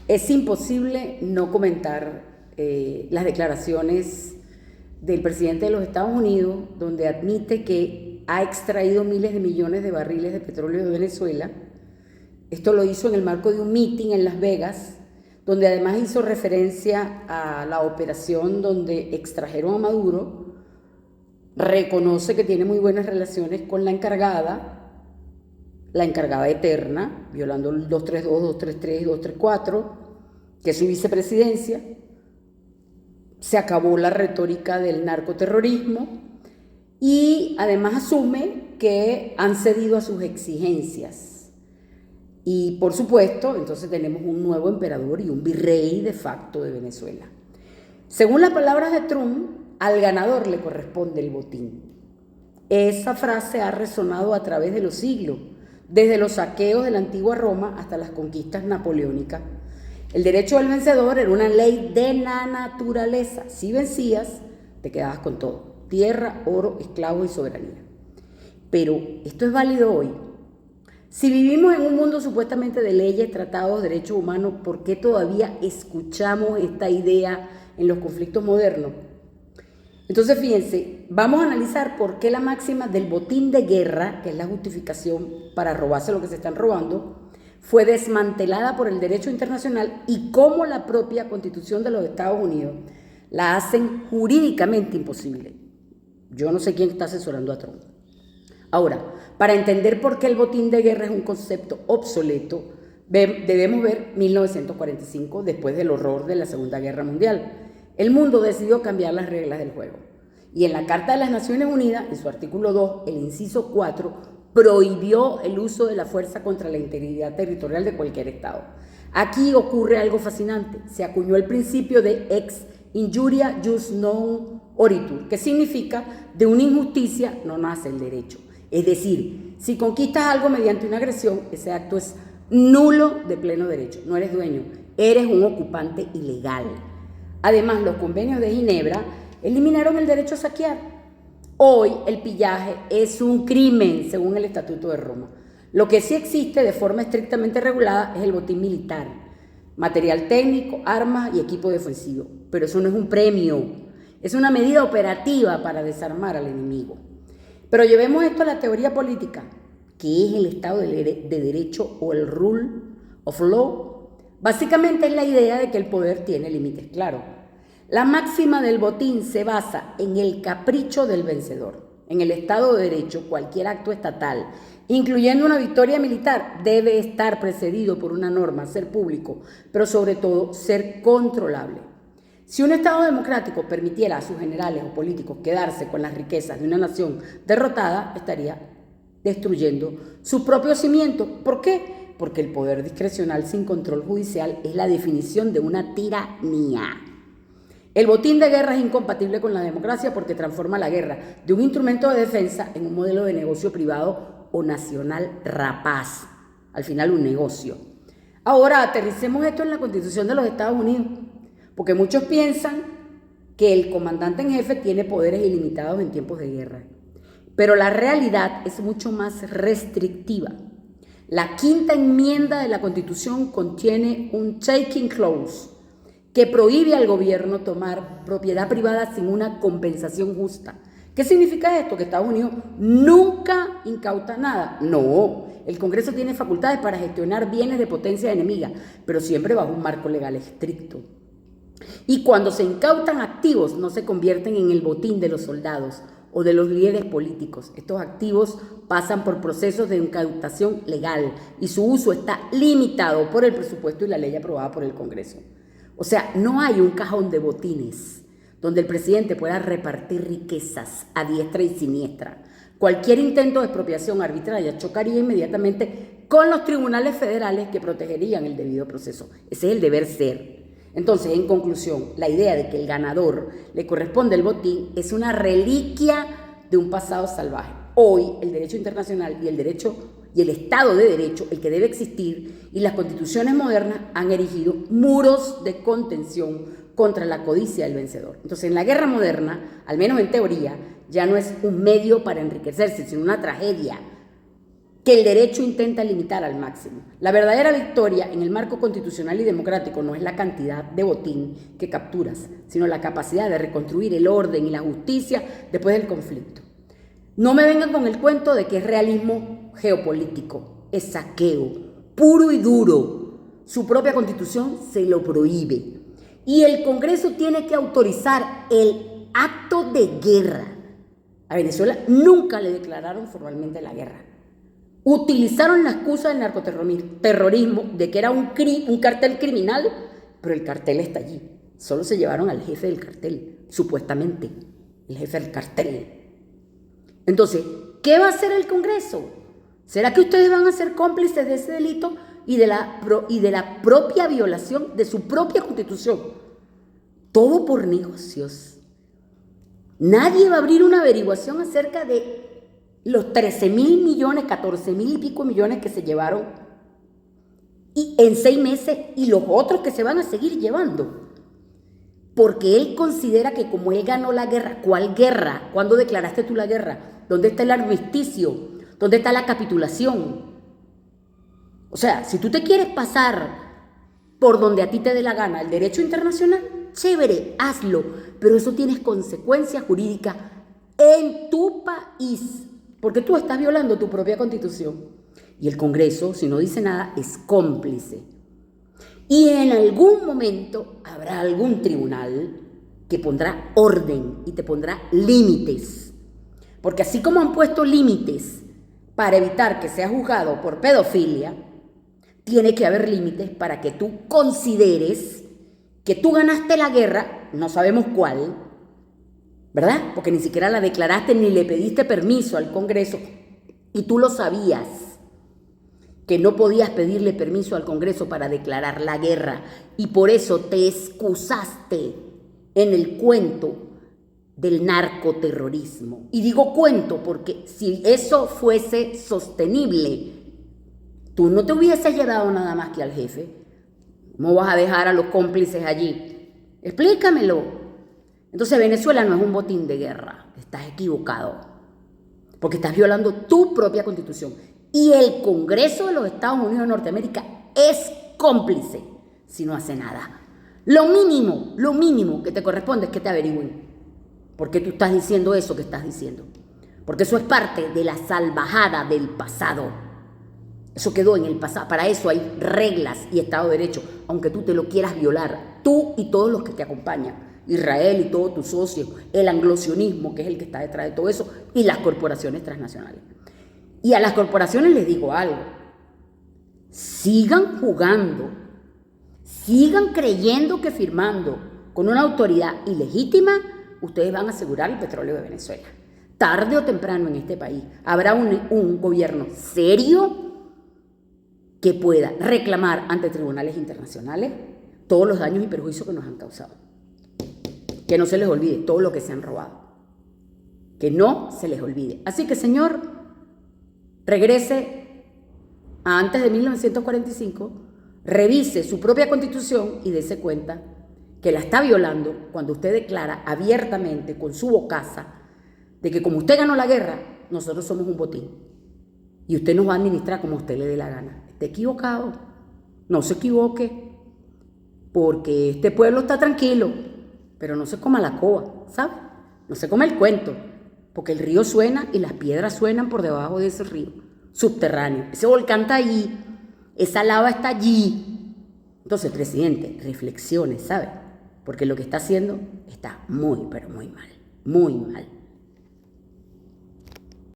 Es imposible no comentar las declaraciones del presidente de los Estados Unidos, donde admite que ha extraído miles de millones de barriles de petróleo de Venezuela. Esto lo hizo en el marco de un meeting en Las Vegas, donde además hizo referencia a la operación donde extrajeron a Maduro. Reconoce que tiene muy buenas relaciones con la encargada eterna, violando el 232, 233, 234, que es su vicepresidencia. Se acabó la retórica del narcoterrorismo y además asume que han cedido a sus exigencias. Y por supuesto, entonces tenemos un nuevo emperador y un virrey de facto de Venezuela. Según las palabras de Trump, al ganador le corresponde el botín. Esa frase ha resonado a través de los siglos, desde los saqueos de la antigua Roma hasta las conquistas napoleónicas. El derecho del vencedor era una ley de la naturaleza. Si vencías, te quedabas con todo: tierra, oro, esclavos y soberanía. Pero esto es válido hoy. Si vivimos en un mundo supuestamente de leyes, tratados, derechos humanos, ¿por qué todavía escuchamos esta idea en los conflictos modernos? Entonces, fíjense, vamos a analizar por qué la máxima del botín de guerra, que es la justificación para robarse lo que se están robando, fue desmantelada por el derecho internacional y cómo la propia Constitución de los Estados Unidos la hacen jurídicamente imposible. Yo no sé quién está asesorando a Trump. Ahora, para entender por qué el botín de guerra es un concepto obsoleto, debemos ver 1945, después del horror de la Segunda Guerra Mundial. El mundo decidió cambiar las reglas del juego. Y en la Carta de las Naciones Unidas, en su artículo 2, el inciso 4, prohibió el uso de la fuerza contra la integridad territorial de cualquier Estado. Aquí ocurre algo fascinante. Se acuñó el principio de ex injuria jus non oritur, que significa de una injusticia no nace el derecho. Es decir, si conquistas algo mediante una agresión, ese acto es nulo de pleno derecho. No eres dueño, eres un ocupante ilegal. Además, los convenios de Ginebra eliminaron el derecho a saquear. Hoy el pillaje es un crimen, según el Estatuto de Roma. Lo que sí existe de forma estrictamente regulada es el botín militar, material técnico, armas y equipo defensivo. Pero eso no es un premio, es una medida operativa para desarmar al enemigo. Pero llevemos esto a la teoría política. ¿Qué es el Estado de Derecho o el rule of law? Básicamente es la idea de que el poder tiene límites claros. La máxima del botín se basa en el capricho del vencedor. En el Estado de Derecho, cualquier acto estatal, incluyendo una victoria militar, debe estar precedido por una norma, ser público, pero sobre todo ser controlable. Si un Estado democrático permitiera a sus generales o políticos quedarse con las riquezas de una nación derrotada, estaría destruyendo su propio cimiento. ¿Por qué? Porque el poder discrecional sin control judicial es la definición de una tiranía. El botín de guerra es incompatible con la democracia porque transforma la guerra de un instrumento de defensa en un modelo de negocio privado o nacional rapaz. Al final, un negocio. Ahora, aterricemos esto en la Constitución de los Estados Unidos, porque muchos piensan que el comandante en jefe tiene poderes ilimitados en tiempos de guerra. Pero la realidad es mucho más restrictiva. La quinta enmienda de la Constitución contiene un taking clause que prohíbe al gobierno tomar propiedad privada sin una compensación justa. ¿Qué significa esto? ¿Que Estados Unidos nunca incauta nada? No, el Congreso tiene facultades para gestionar bienes de potencia enemiga, pero siempre bajo un marco legal estricto. Y cuando se incautan activos, no se convierten en el botín de los soldados o de los líderes políticos. Estos activos pasan por procesos de incautación legal y su uso está limitado por el presupuesto y la ley aprobada por el Congreso. O sea, no hay un cajón de botines donde el presidente pueda repartir riquezas a diestra y siniestra. Cualquier intento de expropiación arbitraria chocaría inmediatamente con los tribunales federales que protegerían el debido proceso. Ese es el deber ser. Entonces, en conclusión, la idea de que el ganador le corresponde el botín es una reliquia de un pasado salvaje. Hoy, el derecho internacional y el derecho y el Estado de Derecho, el que debe existir, y las constituciones modernas han erigido muros de contención contra la codicia del vencedor. Entonces, en la guerra moderna, al menos en teoría, ya no es un medio para enriquecerse, sino una tragedia. que el derecho intenta limitar al máximo. La verdadera victoria en el marco constitucional y democrático no es la cantidad de botín que capturas, sino la capacidad de reconstruir el orden y la justicia después del conflicto. No me vengan con el cuento de que es realismo geopolítico, es saqueo, puro y duro. Su propia constitución se lo prohíbe. Y el Congreso tiene que autorizar el acto de guerra. A Venezuela nunca le declararon formalmente la guerra. Utilizaron la excusa del narcoterrorismo, de que era un cartel criminal, pero el cartel está allí. Solo se llevaron al jefe del cartel, supuestamente, el jefe del cartel. Entonces, ¿qué va a hacer el Congreso? ¿Será que ustedes van a ser cómplices de ese delito y de la propia violación de su propia constitución? Todo por negocios. Nadie va a abrir una averiguación acerca de los 13.000 millones, 14.000 y pico millones que se llevaron y en 6 meses y los otros que se van a seguir llevando. Porque él considera que como él ganó la guerra, ¿cuál guerra? ¿Cuándo declaraste tú la guerra? ¿Dónde está el armisticio? ¿Dónde está la capitulación? O sea, si tú te quieres pasar por donde a ti te dé la gana el derecho internacional, chévere, hazlo, pero eso tiene consecuencias jurídicas en tu país, porque tú estás violando tu propia constitución. Y el Congreso, si no dice nada, es cómplice. Y en algún momento habrá algún tribunal que pondrá orden y te pondrá límites. Porque así como han puesto límites para evitar que seas juzgado por pedofilia, tiene que haber límites para que tú consideres que tú ganaste la guerra, no sabemos cuál, ¿verdad? Porque ni siquiera la declaraste ni le pediste permiso al Congreso y tú lo sabías, que no podías pedirle permiso al Congreso para declarar la guerra y por eso te excusaste en el cuento del narcoterrorismo. Y digo cuento porque si eso fuese sostenible, tú no te hubieses llevado nada más que al jefe. ¿Cómo vas a dejar a los cómplices allí? Explícamelo. Entonces Venezuela no es un botín de guerra, estás equivocado, porque estás violando tu propia constitución. Y el Congreso de los Estados Unidos de Norteamérica es cómplice si no hace nada. Lo mínimo que te corresponde es que te averigüen. ¿Por qué tú estás diciendo eso que estás diciendo? Porque eso es parte de la salvajada del pasado. Eso quedó en el pasado. Para eso hay reglas y Estado de Derecho, aunque tú te lo quieras violar, tú y todos los que te acompañan. Israel y todos tus socios, el anglosionismo, que es el que está detrás de todo eso, y las corporaciones transnacionales. Y a las corporaciones les digo algo: sigan jugando, sigan creyendo que firmando con una autoridad ilegítima, ustedes van a asegurar el petróleo de Venezuela. Tarde o temprano en este país habrá un gobierno serio que pueda reclamar ante tribunales internacionales todos los daños y perjuicios que nos han causado. Que no se les olvide todo lo que se han robado. Que no se les olvide. Así que, señor, regrese a antes de 1945, revise su propia constitución y dése cuenta que la está violando cuando usted declara abiertamente con su bocaza de que como usted ganó la guerra, nosotros somos un botín. Y usted nos va a administrar como a usted le dé la gana. Está equivocado. No se equivoque. Porque este pueblo está tranquilo. Pero no se coma la coba, ¿sabe? No se coma el cuento, porque el río suena y las piedras suenan por debajo de ese río subterráneo. Ese volcán está allí, esa lava está allí. Entonces, presidente, reflexione, ¿sabe? Porque lo que está haciendo está muy, pero muy mal, muy mal.